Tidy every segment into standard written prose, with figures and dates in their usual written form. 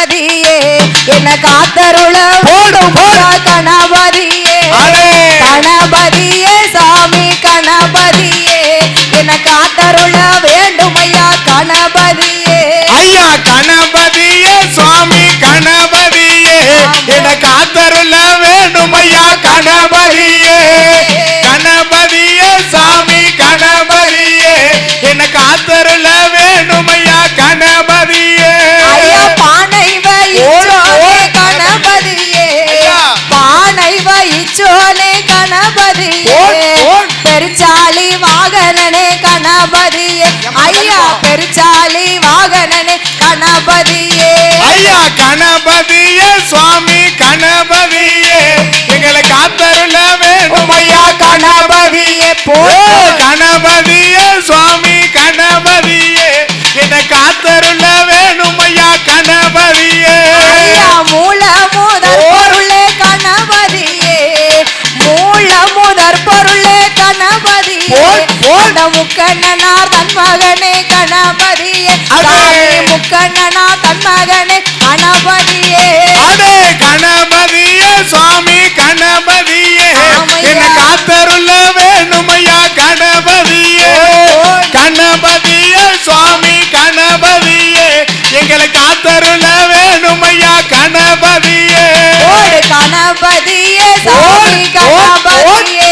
கணபதியே என்ன காத்தருள ஓடும் கணபதியே கணபதியே சாமி கணபதியே என்ன காத்தருள வேண்டும் ஐயா கணபதியே ஐயா கணபதியே சுவாமி கணபதியே என்ன காத்தருள வேண்டும் ஐயா கணபதியே கணபதியே சாமி கணபதியே என்ன காத்தருள வேண்டும் ஐயா கணபதியே ஐயா பானை வைச்சோனே கணபதியே பானை வைச்சோனே கணபதியே பெருச்சாலி வாகனனே கணபதியே ஐயா பெருச்சாலி வாகனனே கணபதியே ஐயா கணபதியே சுவாமி கணபதியே எங்களை காத்தருள வேண்டும் ஐயா கணபதியே கணபதியே சுவாமி கணபதியே என்னை காத்தருள வேண்டும் ஐயா கணபதியே ஐயா மூல முதற் பொருளே கணபதியே மூல முதற் பொருளே கணபதியே அந்த முக்கண்ணனார் தன் மகனே கணபதியே முக்கண்ணனார் தன் மகனே கணபதியே அடே கணபதியே சுவாமி கணபதியே என்னை காத்தருள வேண்டும் ஐயா கணபதியே கணபதியே சுவாமி கணபதியே எங்களை காத்தருள வேண்டும் ஐயா கணபதியே கணபதியே சாமி கணபதியே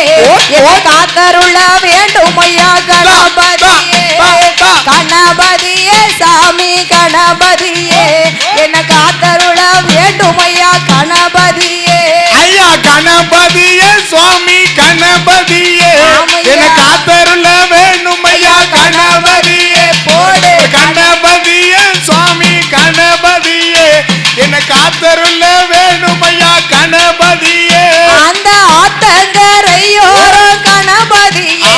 என்னை காத்தருள வேண்டும் ஐயா கணபதியே கணபதியே சாமி கணபதியே என்னை காத்தருள வேண்டும் ஐயா கணபதியே ஐயா கணபதியே சுவாமி கணபதியே என்னை காத்தருள வேண்டும் ஐயா கணபதியே கணபதியே சுவாமி கணபதியே என்னை காத்தருள வேண்டும் ஐயா கணபதியே அந்த ஆத்தங்கரையோரோ கணபதியே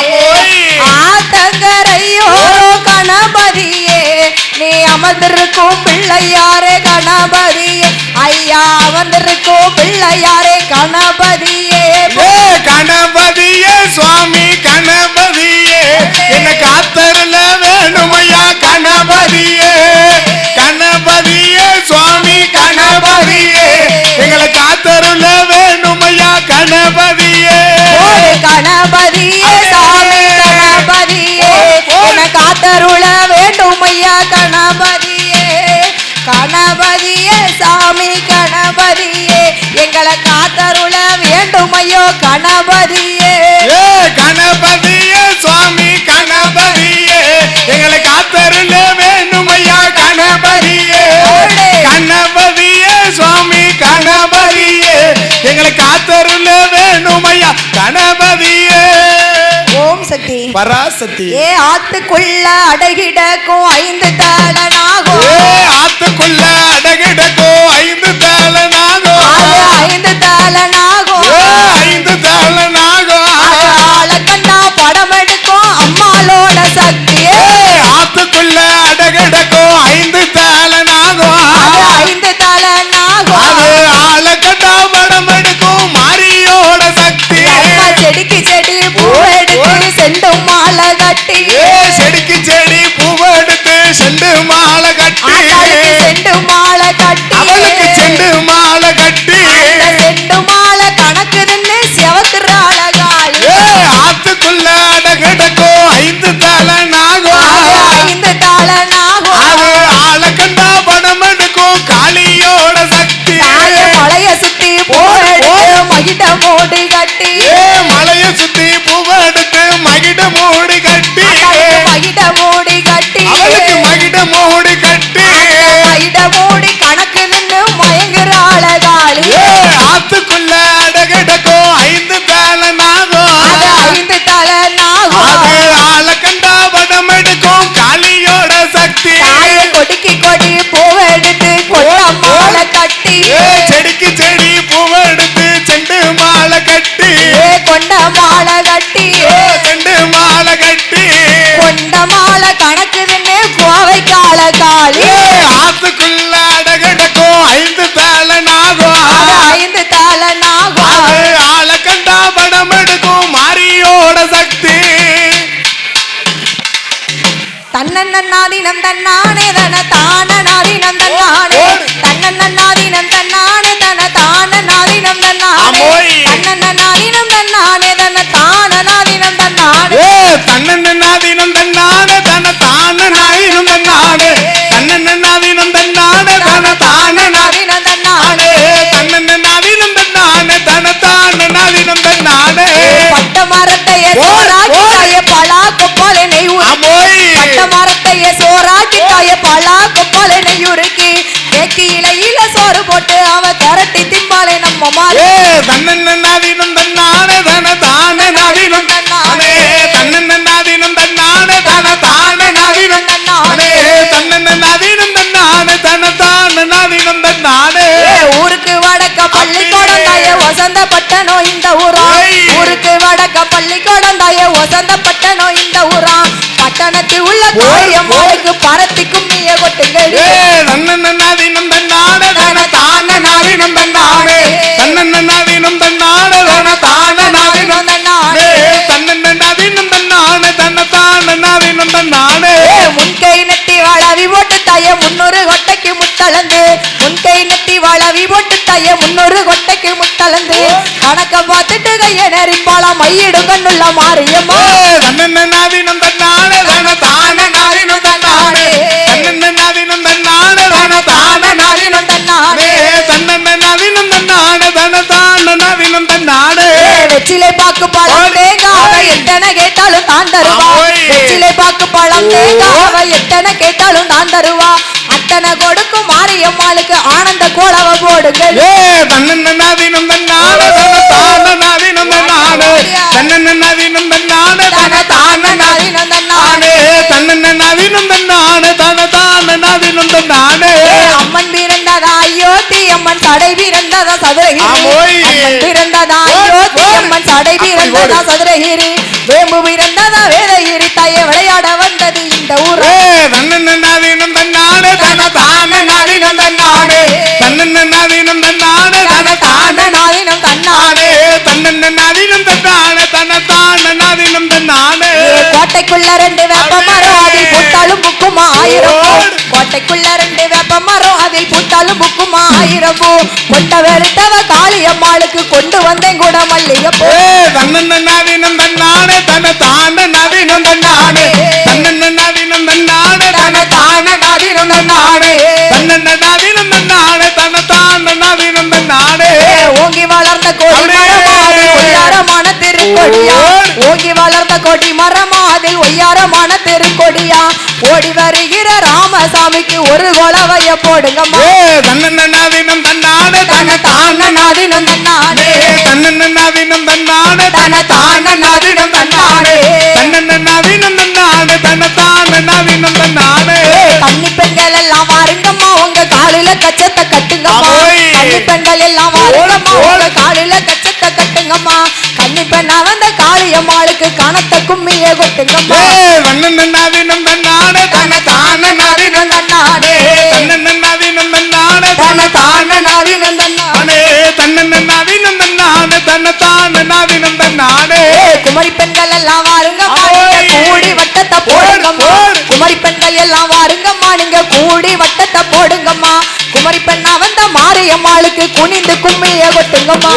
ஆத்தங்கரையோரோ கணபதியே நீ அமர்ந்திருக்கும் பிள்ளையாரே கணபதியே ஐயா அமர்ந்திருக்கும் பிள்ளையாரே கணபதியே கணபதியே சுவாமி கணபதியே என்னை காத்தருள வேண்டும் ஐயா கணபதியே கணபதியே சுவாமி கணபதியே எங்களை காத்தருள வேண்டும் ஐயா கணபதியே கணபதியே சாமி கணபதியே என்னை காத்தருள வேண்டும் ஐயா கணபதியே கணபதியே சாமி கணபதியே எங்களை காத்தருள வேண்டும் ஐயோ கணபதியே கணபதியே சுவாமி கணபதியே எங்களை காத்தருள வேண்டும் ஐயா கணபதியே கணபதியே சுவாமி கணபதியே எங்களை காத்தருள வேண்டும் ஐயா கணபதியே ஓம் சக்தி பராசக்தி ஆத்துக்குள்ள அடகிடக்கும் 5 தாளனாகும் ஆத்துக்குள்ள அடகிடக்கும் 5 தாளனாகும் 5 தாளனாகும் 5 தாளனாகும் ஆளக்கண்ணா படம் எடுக்கும் அம்மாளோட சக்தி ஆத்துக்குள்ள அடகிடக்கும் 5 தாளனாகும் 5 தாளனாகும் ஆளக்கண்ணா படம் எடுக்கும் மாரியோட சக்தி செடிக்கு செடி பூ எடுத்து செண்டு மாலை கட்டி செடிக்கு செடி பூவை எடுத்து செண்டு மாலை கட்டி செண்டு மாலை கட்டி அவளுக்கு செண்டு மாலை கட்டி செண்டு மாலை கணக்குதுன்னு செவக்குறாள காளி ஆத்துக்குள்ள அடகிடக்கும் 5 தாளனாகும் 5 தாளனாகும் அது ஆளக்கண்டா படம் எடுக்கும் காளியோட சக்தி மலைய சுத்தி பூ எடுத்து மகிட மூடி கட்டி மலைய சுத்தி பூவை எடுத்து மகிட மூடி கட்டி மகிட மூடி கட்டி அவளுக்கு மகிட மூடி கட்டி மகிட மூடி கணக்கு நின்று மயங்குறாள காளி ஆத்துக்குள்ள அடகிடக்கும் 5 தாளனாகும் 5 தாளனாகும் அது ஆளக்கண்டா படம் எடுக்கும் காளியோட சக்தி கொடிக்கு கொடி பூவை எடுத்து கொட்ட மாலை கட்டி செடிக்கு செடி பூவை எடுத்து செண்டு மாலை கட்டி கொண்ட மாலை கட்டி செண்டு மாலை கட்டி கொண்ட மாலை கணக்குதுன்னு கோவை கால காளி ஆத்துக்குள்ள அடகிடக்கும் 5 தாளனாகும் 5 தாளனாகும் அது ஆளக்கண்டா படம் எடுக்கும் மாரியோட சக்தி தன்னன்னாதினம் தன்னானே தன தானநாதினம் தன்னானே தன்னன் தேக்கி இலையில சோறு போட்டு அவ திரட்டி திம்பாலே நம்ம மாறி தன்னன்னாதீனம் தன்னானே தன தானே நாதீனம் தன்னானே தன்னன்னாதீனம் தன்னானே தன தானே நாதீனம் தன்னானே தன்னன்னாதீனம் தன்னானே தன தானே நாதீனம் தன்னானே ஊருக்கு வடக்க பள்ளிக்கூடம் தாய வசந்த பட்டணம் இந்த ஊரா ஊருக்கு வடக்க பள்ளிக்கூடம் தாய வசந்த பட்டணம் இந்த ஊரா பட்டணத்தில் உள்ள தாயம்மாளுக்கு பரத்தி கும்மிய கொட்டுங்கடி தன்னன்னாதீனம் தன்னானே தன தானே நாதீனம் தன்னானே தன்னன்னாதீனம் தன்னானே தன தானே நாதீனம் தன்னானே தன்னன்னாதீனம் தன்னானே தன தானே நாதீனம் தன்னானே முன்கை நெட்டி வாழவி போட்டு தாய 300 கொட்டைக்கு முட்டளந்து முன்கை நெட்டி வாழவி போட்டு தாய 300 கொட்டைக்கு முட்டளந்து கணக்க பார்த்துட்டு கைய நெறிப்பாளாம் மையிடும் கண்ணுள்ள மாரியம்மா தன்னன்னாதீனம் தன்னானே தன தானே நாதீனம் தன்னானே தன்னன்னாதீனம் தன்னானே தன தானே நாதீனம் தன்னானே தன்னன்னாதீனம் தன்னானே தன தானே நாதீனம் தன்னானே வெற்றிலை பாக்கு பழம் தேங்காவை எத்தனை கேட்டாலும் தான் தருவா வெற்றிலை பாக்கு பழம் தேங்காவை எத்தனை கேட்டாலும் தான் தருவா அத்தனை கொடுக்கும் மாரியம்மாளுக்கு ஆனந்த கோலவ போடுங்கள் தன்னன்னாதீனம் தன்னானே தன தானே நாதீனம் தன்னானே தன்னன்னாதீனம் தன்னானே தன தானே நாதீனம் தன்னானே தன்னன்னாதீனம் தன்னானே தன தானே நாதீனம் தன்னானே அம்மன் பிறந்ததா அயோத்தி அம்மன் சடை பிறந்ததா சதுரகிரி அம்மன் பிறந்ததா அயோத்தி அம்மன் சடை பிறந்ததா சதுரகிரி வேம்பு பிறந்ததா வேதகிரி தாயே விளையாட வந்தது இந்த ஊர் தன்னன்னாதீனம் தன்னானே தன தானே நாதீனம் தன்னானே தன்னன்னாதீனம் தன்னானே தன தானே நாதினம் தன்னானே தன்னன்னாதீனம் தன்னானே தன தானே நாதீனம் தன்னானே கோட்டைக்குள்ள 2 வேப்ப மரம் அதில் பூத்தாலும் புக்குமா 1000 பூ கோட்டைக்குள்ள 2 வேப்ப மரம் அதில் பூத்தாலும் புக்குமா 1000 பூ கொண்ட வெறுத்தவ காளியம்மாளுக்கு கொண்டு வந்தேன் கூட மல்லிகைப்பூ தன்னன்னாதீனம் தன்னானே தன தானே நாதீனம் தன்னானே தன்னன்னாதீனம் தன்னானே தன தானே நாதீனம் தன்னானே தன்னன்னாதீனம் தன்னானே தன தானே நாதீனம் தன்னானே ஓங்கி வளர்ந்த கொடி மரமா அதில் ஒய்யாரமான திருக்கொடியா ஓங்கி வளர்ந்த கொடி மரமா அதில் ஒய்யாரமான திருக்கொடியா ஓடி வருகிற ராமசாமிக்கு ஒரு கொலவைய போடுங்கம்மா தன்னன்னாதீனம் தன்னானே தன தானே நாதினம் தன்னானே தன்னன்னாதீனம் தன்னானே தன தானே நாதீனம் தன்னானே தன்னன்னாதீனம் தன்னானே தன தானே நாதீனம் தன்னானே கன்னி பெண்கள் எல்லாம் வாருங்கம்மா உங்க காலில கச்சத்தை கட்டுங்கம்மா கன்னி பெண்கள் எல்லாம் வாருங்கம்மா உங்க காலில கச்சத்தை கட்டுங்கம்மா கன்னி பெண்ணா வந்த காளியம்மாளுக்கு கணத்தை கும்மிய கொட்டுங்கம்மா தன்னன்னாதீனம் தன்னானே தன தானே நாதீனம் தன்னானே தன்னன்னாதீனம் தன்னானே தன தானே நாதீனம் தன்னானே தன்னன்னாதீனம் தன்னானே தன தானே நாதீனம் தன்னானே குமரி பெண்கள் எல்லாம் வாருங்கம்மா நீங்க கூடி வட்டத்தை போடுங்கம்மா குமரி பெண்கள் எல்லாம் வாருங்கம்மா நீங்க கூடி வட்டத்தை போடுங்கம்மா குமரி பெண்ணா வந்த மாரியம்மாளுக்கு குனிந்து கும்மிய கொட்டுங்கம்மா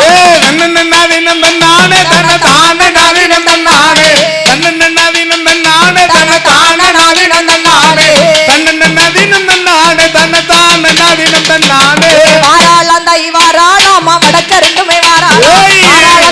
தன்னன்னாதீனம் தன்னானே தன தானே நாதீனம் தன்னானே தன்னன்னாதீனம் தன்னானே தன தானே நாதீனம் தன்னானே தன்னன்னாதீனம் தன்னானே தன தானே நாதீனம் தன்னானே வாராளாம் தை வாராளாமா வடக்க ரெண்டுமே வாராளாம்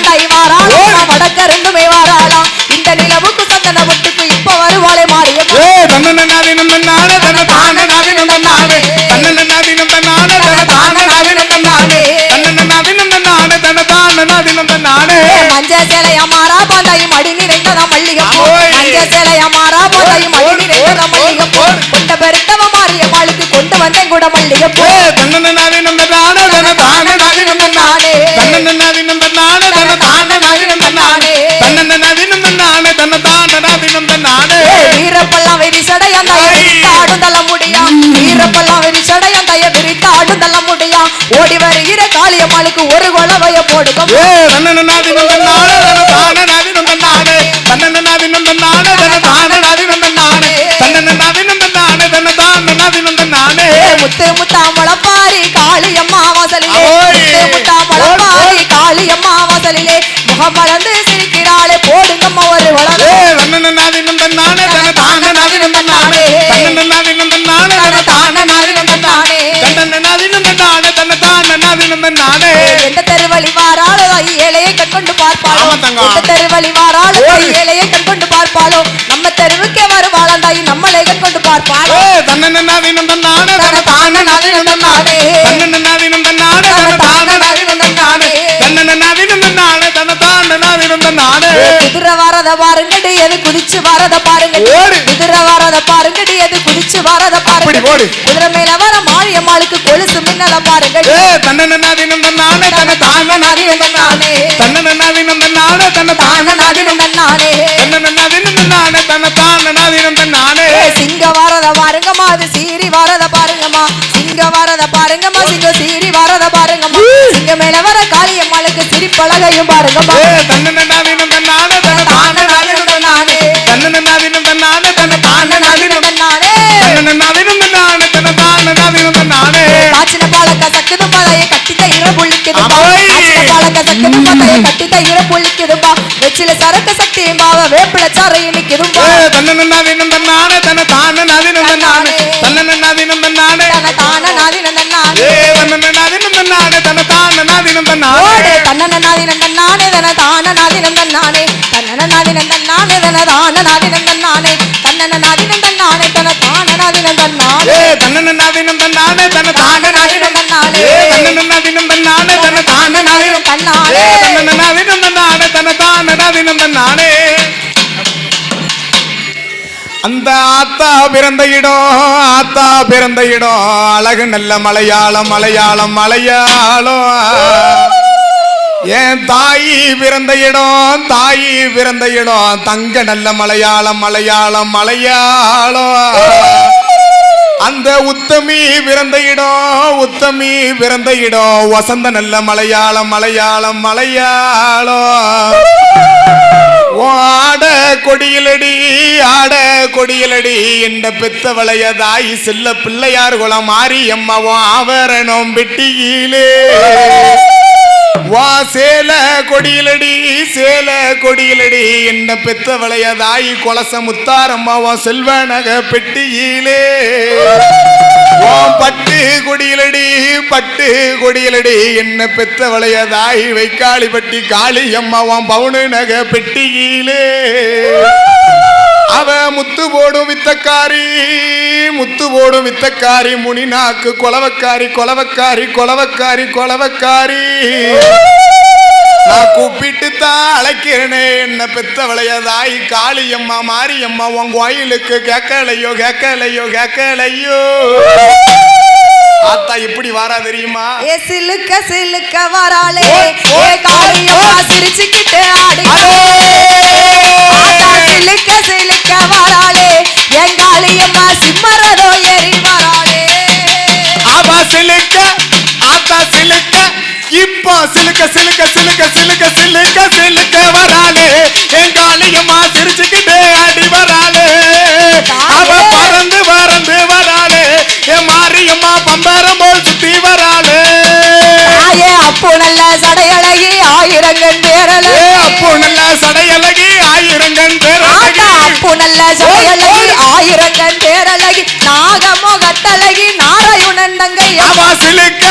தை வாராளாமா வடக்க ரெண்டுமே வாராளாம் இந்த நிலவுக்கு சந்தன பொட்டுக்கு இப்ப வருவாளே மாரியம்மா தன்னன்னாதீனம் தன்னானே தன தானே நாதீனம் தன்னானே தன்னன்னாதீனம் தன்னானே தன தானே நாதீனம் தன்னானே தன்னன்னாதீனம் தன்னானே தன தானே நாதீனம் தன்னானே மஞ்ச சேலையா மாறா பாந்தாயி மடி நிறைந்ததா மல்லிகைப்பூ மஞ்ச சேலையா மாறா பாந்தாயி மடி நிறைந்ததா மல்லிகைப்பூ கொண்ட பெருத்தவ மாரியம்மாளுக்கு கொண்டு வந்தேன் கூட மல்லிகைப்பூ தன்னன்னாதீனம் தன்னானே தன தானே நாதீனம் தன்னானே தன்னன்னாதீனம் தன்னானே தன தானே நாதீனம் தன்னானே தன்னன்னாதீனம் தன்னானே தன தானே நாதீனம் தன்னானே வீரப்பெல்லாம் வெறி சடையான் தாய விரித்தாடும் தள்ள முடியா வீரப்பெல்லாம் வெறி சடையான் தாய விரித்தாடும் தள்ள முடியா ஓடி வருகிற காளியம்மாளுக்கு ஒரு கொலவைய போடுங்க தன்னன்னாதீனம் தன்னானே தன தானே நாதீனம் தன்னானே தன்னன்னாதீனம் தன்னானே தன தானே நாதீனம் தன்னானே தன்னன்னாதீனம் தன்னானே தன தானே நாதீனம் தன்னானே முத்து முத்தா முளப்பாரி காளியம்மா வாசலிலே முத்து முத்தா முளப்பாரி காளியம்மா வாசலிலே முகம் மலர்ந்து சிரிக்கிறாளே போடுங்கம்மா ஒரு வளவே தன்னன்னாதீனம் தன்னானே தன தானே நாதீனம் தன்னானே தன்னன்னாதீனம் தன்னானே தன தானே நாதீனம் தன்னானே தன்னன்னாதீனம் தன்னானே தன தானே நாதீனம் தன்னானே எந்த தெருவழி வாராளோ ஏழையை கண்கொண்டு பார்ப்பாளோ எந்த தெருவழி வாராளோ ஏழையை கண்கொண்டு பார்ப்பாளோ நம்ம தெருவுக்கே வருவாளாம் தாய் நம்மளை கண்கொண்டு பார்ப்பாளோ தன்னன்னாதீனம் தன்னானே தன தானே தான நாதினம் தன்னானே தன்னன நாதினம் தன்னானே தன தான நாதினம் தன்னானே தன்னன நாதினம் தன்னானே தன தான நாதினம் தன்னானே குதிரை வரத பாருங்கடி எது குதிச்சு வரத பாருங்க ஓடு. குதிரை வரத பாருங்கடி எது குதிச்சு வரத அப்படி பாருங்க ஓடு. குதிரை மேல வர மாரியம்மாளுக்கு கொலுசு மின்னல பாருங்க தன்னன நாதினம் தன்னானே தன தான நாதினம் தன்னானே தன்னன நாதினம் தன்னானே தன தான நாதினம் நானே தன்னன நாதினம் தன்னானே தன தான நாதினம் தன்னானே சிங்க வரத பாருங்கம்மா அது சீரி வரத பாருங்கம்மா சிங்க வரத பாருங்கம்மா சிங்க சீரி வரத பாருங்கம்மா சிங்க மேல வர காளியம்மாளுக்கு சிரிப்பழகையும் பாருங்கம்மா தன்னன நாதினம் தன்னானே தன தான நாதினம் தன்னானே தன்னன நாதினம் தன்னானே தன தான நாதினம் நானே தன்னன நாதினம் தன்னானே தன தான நாதினம் தன்னானே காச்சின பாலக்க சக்குது மலைய கட்டித்த இர புள்ளிக்குதுப்பா அம்மாய். காச்சின பாலக்க சக்குது மலைய கட்டித்த இர புள்ளிக்குதுப்பா வெச்சில சரக்கு சக்தி மாவ வேப்பில சாரை நிக்குதுப்பா தன்னன நாதினம் தன்னானே தன தான நாதினம் தன்னானே தன்னன நாதினம் தன்னானே தன தான நாதினம் தன்னானே தன்னன நாதினம் தன்னானே தன தான நாதினம் தன்னானே ஓடு தன்னன நாதினம் தன்னானே தன தான நாதினம் தன்னானே தன்னன நாதினம் தன்னானே தன தான நாதினம் தன்னானே தன்னன நாதினம் தன்னானே தன தான நாதினம் தன்னானே தன்னன நாதினம் தன்னானே தன தான நாதினம் தன்னானே தன்னன நாதினம் தன்னானே தன தான நாதினம் தன்னானே தன்னன நாதினம் தன்னானே தன தான நாதினம் தன்னானே அந்த ஆத்தா பிறந்த இடம் ஆத்தா பிறந்த இடம் அழகு நல்ல மலையாளம் மலையாளம் மலையாளம் என் தாயி பிறந்த இடம் தாயி பிறந்த இடம் தங்க நல்ல மலையாளம் மலையாளம் மலையாளம் அந்த உத்தமி பிறந்த இடம் உத்தமி பிறந்த இடம் வசந்த நல்ல மலையாளம் மலையாளம் மலையாளம் ஆட கொடியிலடி ஆட கொடியிலடி என்ற பெத்த வளையதாய் செல்ல பிள்ளையார் குளம் மாரியம்மாவும் ஆவரணம் பெட்டியிலே வா சேல கொடியிலடி சேல கொடியிலடி என்ன பெத்த வளையதாய் கொலச முத்தாரம்மாவும் செல்வனக பெட்டியிலே பட்டு கொடியிலடி என்ன பெத்த வளையதாய் வைக்காளி பட்டி காளி அம்மாவும் பவுனு நக பெட்டியிலே அவ முத்து போடும் வித்தக்காரி முனிநாக்கு கொலவக்காரி நான் கூப்பிட்டு தான் அழைக்கிறேனே என்ன பெத்த விளையதாய் காளியம்மா மாரியம்மா உன் கோயிலுக்கு கேட்கலையோ ஆத்தா எப்படி வாரா தெரியுமா ஏ சிலுக்க சிலுக்க வராளே ஏ காளியம்மா சிரிச்சுக்கிட்டு ஆடுகிறே ஆத்தா சிலுக்க சிலுக்க வராளே என் காளியம்மா சிம்மரதோ ஏறி வராளே ஆமா சிலுக்க ஆத்தா சிலுக்க இப்போ சிலுக்க வராளே என் காளியம்மா சிரிச்சுக்கிட்டே ஆடி வராளே அவ பறந்து வராளே என் மாரியம்மா பம்பரம் போல் சுத்தி வராளே ஆயே அப்போ நல்ல சடையழகி ஆயிரங்கன் பேரழகி அப்போ நல்ல சடையழகி ஆயிரங்கன் பேரழகி அப்போ நல்ல சடையழகி ஆயிரங்கன் பேரழகி நாகமோ கட்டழகி நாராயணன் தங்கை அவ சிலுக்க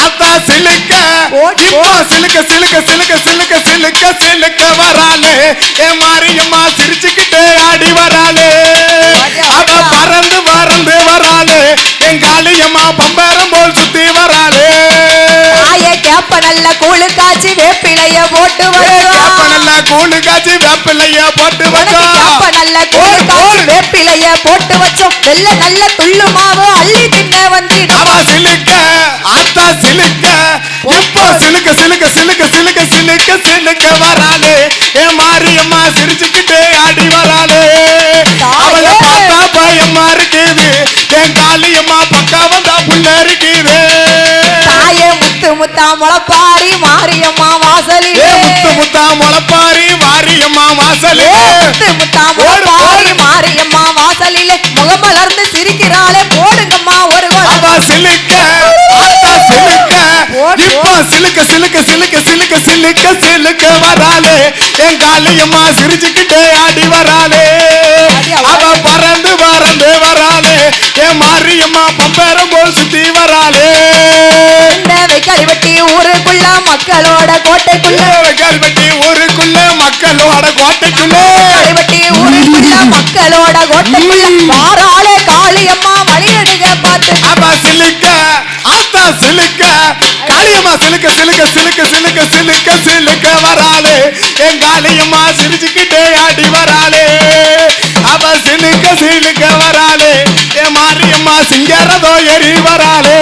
ஆத்தா சிலுக்க இப்போ சிலுக்க வராளே என் மாரியம்மா சிரிச்சுக்கிட்டே ஆடி வராளே அவ பறந்து வராளே என் காளியம்மா பம்பரம் போல் சுத்தி வராளே ஆயே கேப்ப நல்ல கூழு காய்ச்சி வேப்பிலைய போட்டு கேப்ப வச்சோம் நல்ல கூழு காய்ச்சி வேப்பிலைய போட்டு வச்சோம் கேப்ப நல்ல கூழு காய்ச்சி வேப்பிலைய போட்டு வச்சோம் வெள்ள நல்ல துள்ளு மாவு அள்ளி தின்ன வந்திடும் அவ சிலுக்க ஆத்தா சிலுக்க இப்போ சிலுக்க வராளே என் மாரியம்மா சிரிச்சுக்கிட்டே ஆடி வராளே அவளை பார்த்தா பயமா இருக்குது என் காளியம்மா பக்கா வந்தா புள்ள இருக்குது தாயே முத்தா முளப்பாரி மாரியம்மா வாசலிலே முத்தா முளப்பாரி மாரியம்மா வாசலிலே முத்தா முளப்பாரி மாரியம்மா வாசலிலே முகமலர்ந்து சிரிக்கிறாளே போடுங்கம்மா ஒரு அவ சிலுக்க ஆத்தா சிலுக்க இப்போ சிலுக்க வராளே என் காளியம்மா சிரிச்சுக்கிட்டே ஆடி வராளே அவ பறந்து வராளே என் மாரியம்மா பம்பரம் போல் சுத்தி வராளே இந்த வைக்காலிவட்டி ஊருக்குள்ள மக்களோட கோட்டைக்குள்ள வைக்காலிவட்டி ஊருக்குள்ள மக்களோட கோட்டைக்குள்ள வைக்காலிவட்டி ஊருக்குள்ள மக்களோட கோட்டைக்குள்ள வாராளே காளியம்மா வழிநடுக பார்த்து அவ சிலுக்க ஆத்தா சிலுக்க காளியம்மா சிலுக்க சிலுக்க சிலுக்க சிலுக்க சிலுக்க சிலுக்க வராளே என் காளியம்மா சிரிச்சுக்கிட்டே ஆடி வராளே அவ சிலுக்க சிலுக்க வராளே என் மாரியம்மா சிங்கரதோ எரி வராளே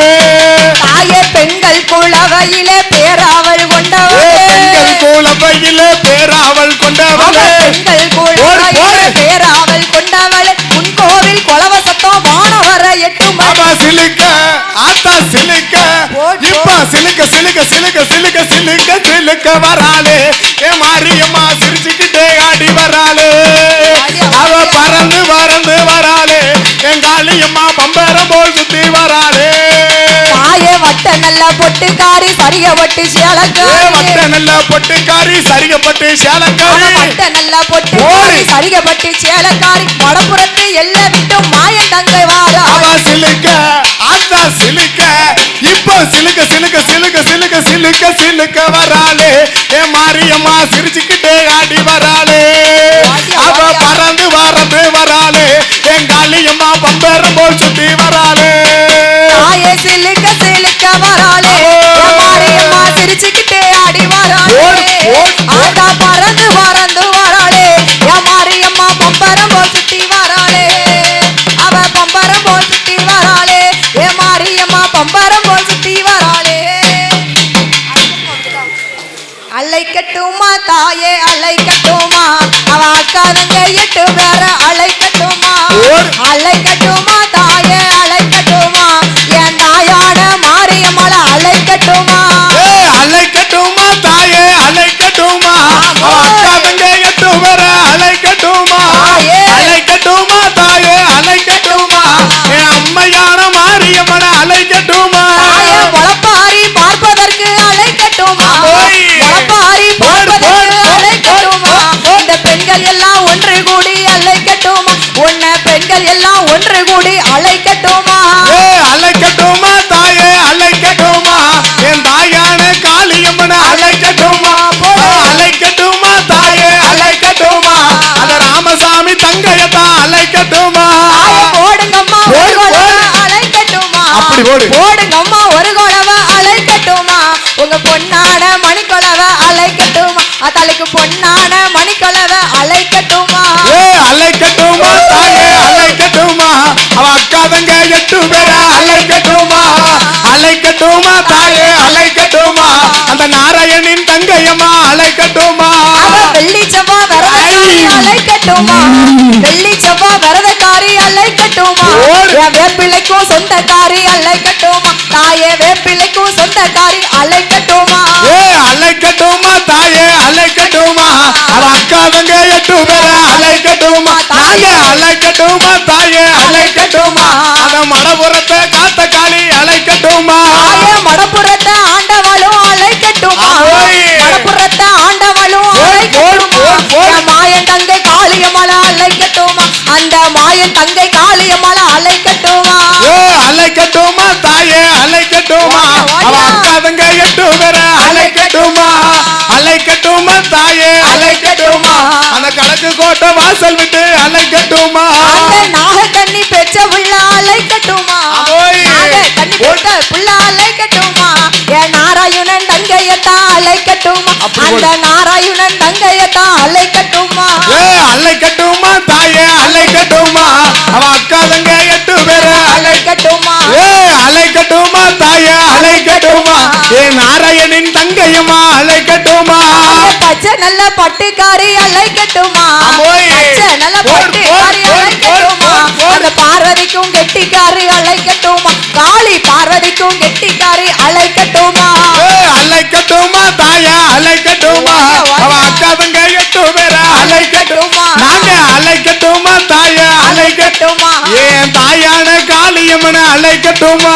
தாயே பெண்கள் குளவையிலே பேராவல் கொண்டவளே பெண்கள் கூலப்பையிலே பேராவல் கொண்டவளே பெண்கள் குளவையிலே பேராவல் கொண்டவளே உன் கோவில் கொலவ சத்தம் வானவர எட்டும் அவ சிலுக்க ஆத்தா சிலுக்க இப்ப சிலுக்க சிலுக்க சிலுக்க சிலுக்க சிலுக்க சிலுக்க வராளே என் மாரியம்மா சிரிச்சுக்கிட்டே ஆடி வராளே அவ பறந்து பறந்து வராளே என் காளியம்மா பம்பரம் போல் சுத்தி வராளே தாயே வட்ட நல்ல பொட்டுக்காரி சரிய வட்டு சேலக்காரி வட்ட நல்ல பொட்டுக்காரி சரிகப்பட்டு சேலக்காரி வட்ட நல்ல பொட்டுக்காரி சரிகப்பட்டு சேலக்காரி மடப்புறத்து எல்லை விட்டு மாயன் தங்கை வாரா அவ சிலுக்க ஆத்தா சிலுக்க இப்போ சிலுக்க சிலுக்க சிலுக்க சிலுக்க சிலுக்க சிலுக்க வராளே என் மாரியம்மா சிரிச்சுக்கிட்டே ஆடி வராளே அவ பறந்து பறந்து வராளே என் காளியம்மா பம்பரம் போல் சுத்தி வராளே தாயே சிலுக்க சிலுக்க வராளே மாரியம்மா சிரிச்சுக்கிட்டே ஆடி வராளே ஆத்தா பறந்து பறந்து வராளே மாரியம்மா பம்பரம் போல் சுத்தி வராளே அவ பம்பரம் போல் சுத்தி வராளே மாரியம்மா பம்பரம் போல் சுத்தி வராளே அழைக்கட்டுமா தாயே அழைக்கட்டுமா அவ அக்காதங்க 8 பேர அழைக்கட்டுமா அழைக்கட்டுமா தாயே அழைக்கட்டுமா என் தாயான மாரியம்மள அழைக்கட்டுமா அழைக்கட்டுமா தாயே அழைக்கட்டுமா அவ அக்கா தங்க 8 பேர அழைக்கட்டுமா அழைக்கட்டுமா தாயே அழைக்கட்டுமா என் அம்மையான மாரியம்மன அழைக்கட்டுமா தாயே முளப்பாரி பார்ப்பதற்கு அழைக்கட்டுமா முளப்பாரி பார்ப்பதற்கு அழைக்கட்டுமா இந்த பெண்கள் எல்லாம் ஒன்று கூடி அழைக்கட்டுமா உன்னை பெண்கள் எல்லாம் ஒன்று கூடி அழைக்கட்டுமா அழைக்கட்டுமா தாயே அழைக்கட்டுமா என் தாயான காளியம்மன அழைக்கட்டுமா அழைக்கட்டுமா தாயே அழைக்கட்டுமா அந்த ராமசாமி தங்கையத்தான் அழைக்கட்டுமா போடுங்கம்மா ஒரு குழவை அழைக்கட்டுமா அப்படி போடு. போடுங்கம்மா ஒரு குழவை அழைக்கட்டுமா உங்க பொன்னான மணிக்குழவை அழைக்கட்டுமா அத்தலுக்கு பொன்னான மணிக்குழவை அழைக்கட்டுமா அழைக்கட்டுமா தாயே அழைக்கட்டுமா அவ அக்கா தங்க 8 பேர அழைக்கட்டுமா அழைக்கட்டுமா தாயே அழைக்கட்டுமா அந்த நாராயணின் தங்கையம்மா அழைக்கட்டுமா அவ வெள்ளி செவ்வா வரதக்காரி அழைக்கட்டுமா வெள்ளி செவ்வா வரதக்காரி அழைக்கட்டுமா என் வேப்பிள்ளைக்கும் சொந்தக்காரி அழைக்கட்டுமா தாயே வேப்பிள்ளைக்கும் சொந்தக்காரி அழைக்கட்டுமா அழைக்கட்டுமா தாயே அழைக்கட்டுமா அவ அக்கா தங்க 8 பேர அழைக்கட்டுமா தாயே அழைக்கட்டுமா தாயே அழைக்கட்டுமா அந்த மடபுறத்தை காத்த காளி அழைக்கட்டுமா தாயே மடப்புறத்தை ஆண்டவளும் அழைக்கட்டுமா மடப்புறத்தை ஆண்டவளும் அழைக்கட்டுமா என் மாயன் தங்கை காளியம்மள அழைக்கட்டுமா அந்த மாயன் தங்கை காளியம்மள அழைக்கட்டுமா அழைக்கட்டுமா தாயே அழைக்கட்டுமா அவ அக்கா தங்க 8 பேர அழைக்கட்டுமா அழைக்கட்டுமா தாயே அழைக்கட்டுமா அந்த கணக்கு கோட்டை வாசல் விட்டு அழைக்கட்டுமா அந்த நாகக்கண்ணி பெற்ற புள்ள அழைக்கட்டுமா நாகக்கண்ணி பெற்ற புள்ள அழைக்கட்டுமா என் நாராயணன் தங்கையத்தான் அழைக்கட்டுமா அந்த நாராயணன் தங்கையத்தான் அழைக்கட்டுமா அழைக்கட்டுமா தாயே அழைக்கட்டுமா அவ அக்கா தங்க 8 பேர அழைக்கட்டுமா அழைக்கட்டுமா தாயே அழைக்கட்டுமா ஏ நாராயணின் தங்கையம்மா அழைக்கட்டுமா பச்சை நல்ல பட்டுக்காரி அழைக்கட்டுமா பச்சை நல்ல பட்டுக்காரி அழைக்கட்டுமா அந்த பார்வதிக்கும் கெட்டிக்காரி அழைக்கட்டுமா காளி பார்வதிக்கும் கெட்டிக்காரி அழைக்கட்டுமா அழைக்கட்டுமா தாயே அழைக்கட்டுமா அவ அக்கா தங்க 8 பேர அழைக்கட்டுமா நாங்க அழைக்கட்டுமா தாயே அழைக்கட்டுமா ஏன் தாயான காளியம்மன அழைக்கட்டுமா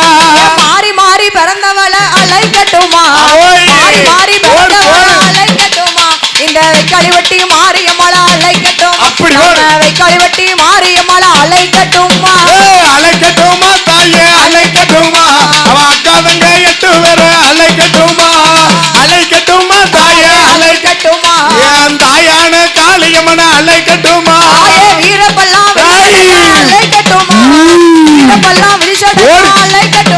மாறி மாறி பிறந்தவள அழைக்கட்டுமா மாறி மாறி பிறந்தவள அழைக்கட்டுமா இந்த வெக்காளிவட்டி மாரியம்மள அழைக்கட்டும் அப்படி வெக்காளிவட்டி மாரியம்மள அழைக்கட்டுமா அழைக்கட்டுமா தாயே அழைக்கட்டுமா அவ அக்கா தங்க 8 பேர அழைக்கட்டுமா அழைக்கட்டுமா தாயே அழைக்கட்டுமா என் தாயான காளியம்மன அழைக்கட்டுமா வீரப்பெல்லாம் அழைக்கட்டுமா வீரப்பெல்லாம் விழிச்சோட அழைக்கட்டுமா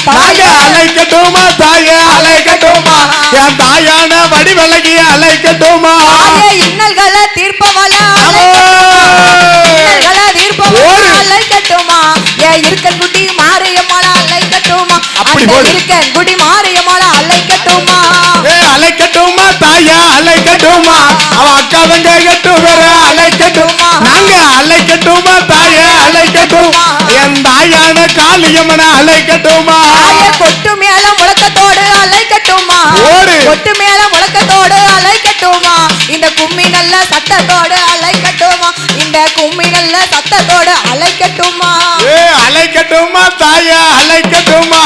நாங்க அலைக்கட்டுமா தாயே அலைக்கட்டுமா என் தாயான வடிவழகி அலைக்கட்டுமா இன்னல்களை தீர்ப்பவள அலைக்கட்டுமா ஏன் இருக்கன் குடி மாரியம்மள அலைக்கட்டுமா இருக்கன் குடி மாரியம்மள அலைக்கட்டுமா அலைக்கட்டுமா தாயா அலைக்கட்டுமா அவ அக்கா தங்க கட்டு வேற அலைக்கட்டுமா நாங்க அலைக்கட்டுமா தாயா அலைக்கட்டுமா என் தாயான காளியம்மன அலைக்கட்டுமா கொட்டு மேல முழக்கத்தோடு அலைக்கட்டுமா கொட்டு மேல முழக்கத்தோடு அலைக்கட்டுமா இந்த கும்மி நல்ல சத்தத்தோடு அலைக்கட்டுமா இந்த கும்மி நல்ல சத்தத்தோடு அலைக்கட்டுமா அலைக்கட்டுமா தாயா அலைக்கட்டுமா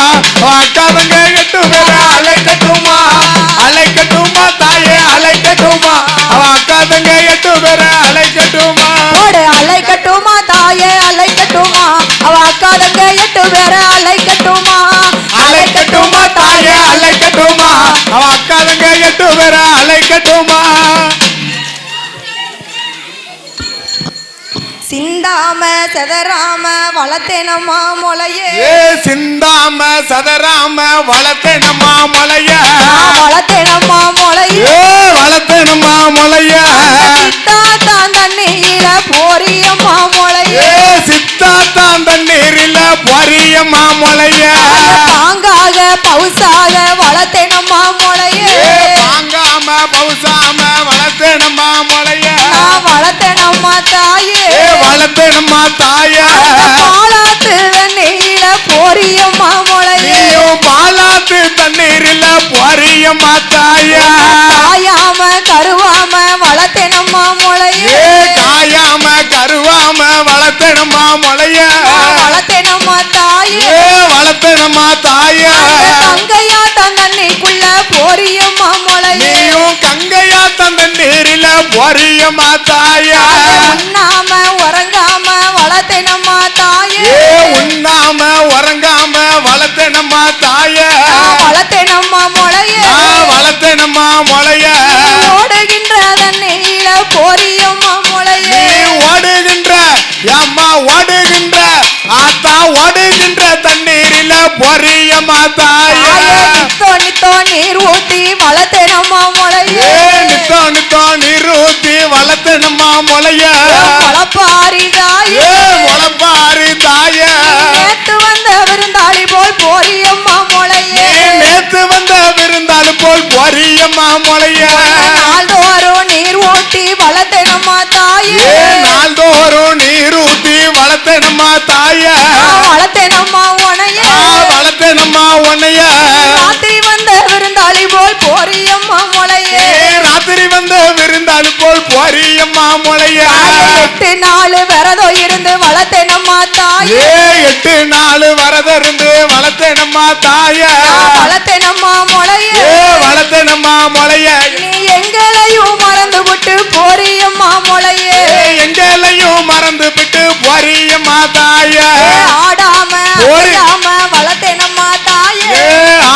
அக்கா தங்க கட்டு வேற அலைக்கட்டுமா அலைக்கட்டுமா தாயே அலைக்கட்டுமா அவ அக்கா தங்க எட்டு பேர அலைக்கட்டுமா அலைக்கட்டுமா தாயே அலைக்கட்டுமா அவ அக்கா தங்க எட்டு பேர அலைக்கட்டுமா அலைக்கட்டுமா தாயே அலைக்கட்டுமா அவ அக்கா தங்க எட்டு பேர அலைக்கட்டுமா சிந்தாம சதராம வளர்த்தேனம்மா முளையே சிந்தாம சதராம வளர்த்தேனம்மா முளைய வளர்த்தேனம்மா முளையே வளர்த்தேனம்மா முளைய சித்தாத்தான் தண்ணீர போரியம்மா முளையே சித்தாத்தான் தண்ணீரில போரியம்மா முளைய பாங்காக பவுசாக வளர்த்தேனம்மா முளையே பாங்காம பவுசாம வளர்த்தேனம்மா முளைய வளர்த்தேனம்மா தாயே வளர்த்தேனம்மா தாய பாலாத்து தண்ணீர போரியம்மா முளையே பாலாத்து தண்ணீரில போரியம்மா தாய காயாம கருவாம வளர்த்தேனம்மா முளையே காயாம கருவாம வளர்த்தேனம்மா முளைய வளர்த்தேனம்மா தாயே வளர்த்தேனம்மா தாய கங்கையா தண்ணீக்குள்ள போரியம்மா முளையே கங்கையா தண்ணீரில போரியம்மா தாய உண்ணாம உறங்காம வளர்த்தேனம்மா தாயே உண்ணாம உறங்காம வளர்த்தேனம்மா தாய வளர்த்தேனம்மா முளையே வளர்த்தேனம்மா முளைய ஓடுகின்ற தண்ணீர போரியம்மா முளையே ஓடுகின்ற அம்மா ஓடுகின்ற ஆத்தா ஓடுகின்ற தண்ணீரில போரியம்மா தாய நித்தோ நித்தோ நீர் ஊத்தி வளர்த்தேனம்மா முளையே நித்தோ நித்தோ நீர் ஊத்தி வளர்த்தேனம்மா முளைய முளப்பாரி தாயே முளப்பாரி தாய நேத்து வந்த விருந்தாளி போல் போரியம்மா முளையே நேத்து வந்த விருந்தாளி போல் போரியம்மா முளைய நாள்தோறும் நீர் ஊத்தி வளர்த்தேனம்மா தாயே நாள்தோறும் நீர் ஊத்தி வளர்த்தேனம்மா தாய வளர்த்தேனம்மா உனையே வளர்த்தேனம்மா உன்னைய ராத்திரி வந்த விருந்தாளி போல் போரியம்மா முளையே ராத்திரி வந்த விருந்தாளி போல் போரியம்மா முளைய 8 நாள் விரதம் இருந்து வளர்த்தேனம்மா தாயே 8 நாள் விரதம் இருந்து வளர்த்தேனம்மா தாய வளர்த்தேனம்மா முளையே வளர்த்தேனம்மா முளைய நீ எங்களையும் மறந்து விட்டு போரியம்மா முளையே எங்களையும் மறந்து விட்டு போரியம்மா தாய ஆடாம அசையாம வளர்த்தேனம்மா தாயே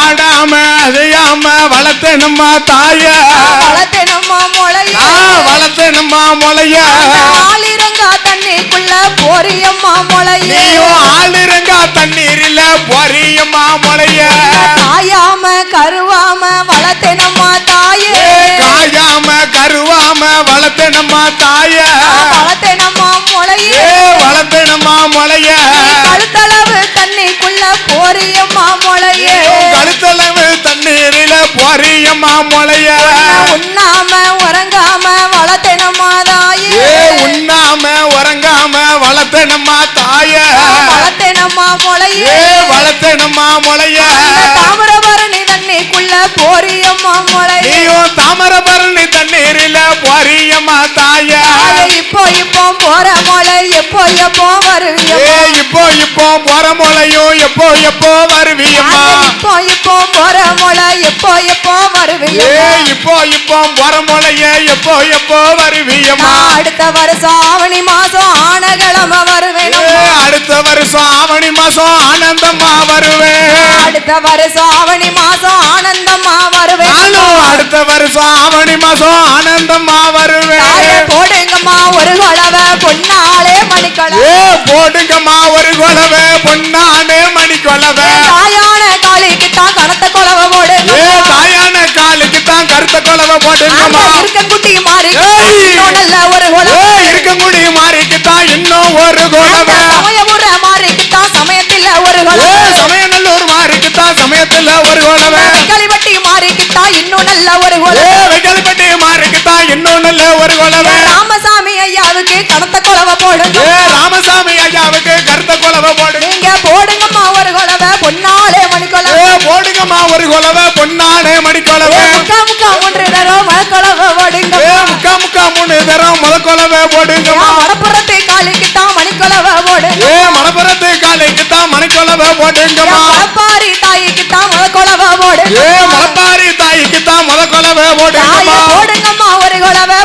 ஆடாம அசையாம வளர்த்தேனம்மா தாய வளர்த்தேனம்மா முளையே வளர்த்தேனம்மா முளைய ஆளிரங்கா தண்ணிக்குள்ள போரியம்மா முளையே ஆளிரங்கா தண்ணீரில போரியம்மா முளைய காயாம கருவாம வளர்த்தேனம்மா தாயே காயாம கருவாம வளர்த்தேனம்மா தாய வளர்த்தேனம்மா முளையே வளர்த்தேனம்மா முளைய கழுத்தளவு தண்ணிக்குள்ள போரியம்மா முளையே கழுத்தளவு தண்ணீரில போரியம்மா முளைய உண்ணாம உறங்காம வளர்த்தேனம்மா தாயே உண்ணாம உறங்காம வளர்த்தேனம்மா தாய வளர்த்தேனம்மா முளையே வளர்த்தேனம்மா முளைய தாமிரபரணி தண்ணிக்குள்ள போரியம்மா முளையே தாமிரபரணி தண்ணீரில போரியம்மா தாய இப்போ இப்போ போற முளை எப்போ எப்போ வருவியம்மா இப்போ போற முளையும் எப்போ வருவியம்மா இப்போ இப்போ போற முளை எப்போ எப்போ வருவியம்மா இப்போ போற முளைய எப்போ வருவியம்மா அடுத்த வருஷம் ஆவணி மாசம் ஆனகிழமை வருவேன் அடுத்த வருஷம் ஆவணி மாசம் ஆனந்தமா வருவேன் அடுத்த வருஷம் ஆவணி மாசம் ஆனந்தமா வருவேன் அடுத்த வருஷம் ஆவணி மாசம் ஆனந்தமா வருவேன் போடுங்கம்மா ஒரு குழவை பொன்னாலே மணிக்கொழவை போடுங்கம்மா ஒரு குழவை பொன்னானே மணிக்கொழவை தாயான கருத்த குலவை போடுங்கம்மா இருக்கங்குட்டி மாறி ஏய். இன்னும் நல்ல ஒரு குலவை இருக்கங்குடி மாறிக்குத்தான் இன்னும் ஒரு குலவை சமயபுர மாறிக்குத்தான் சமயத்தில் ஒரு குலவை சமயநல்லூர் மாறிக்குத்தான் சமயத்துல ஒரு குலவை களிவட்டி மாறிக்குத்தான் இன்னும் நல்ல ஒரு குலவை வெங்கல்பட்டி மாறிக்குத்தான் இன்னும் நல்ல ஒரு குலவை ராமசாமி ஐயாவுக்கு கனத்த குலவை போடுங்க ராமசாமி ஐயாவுக்கு கருத்த குலவை போடுங்க நீங்க போடுங்கம்மா ஒரு குலவை பொன்னாலே மணி குலவை போடுங்கம்மா ஒரு குலவை பொன்னானே மணி குலவை முக்கா முக்கா ஒன்று தரும் மணக்குலவை போடுங்க முக்கா முக்கா மூணு தரம் முத குலவை போடுங்கம்மா மடப்புறத்து காலிக்குத்தான் மணிக்குலவை போடுங்க மணப்புறத்து காலைக்குத்தான் மணிக்குலவை போடுங்கம்மா மடப்பாரி தாய்க்குத்தான் மணக்குலவை போடுங்க மலப்பாரி தாய்க்குத்தான் முத குலவை போடுங்கம்மா போடுங்கம்மா ஒரு குலவை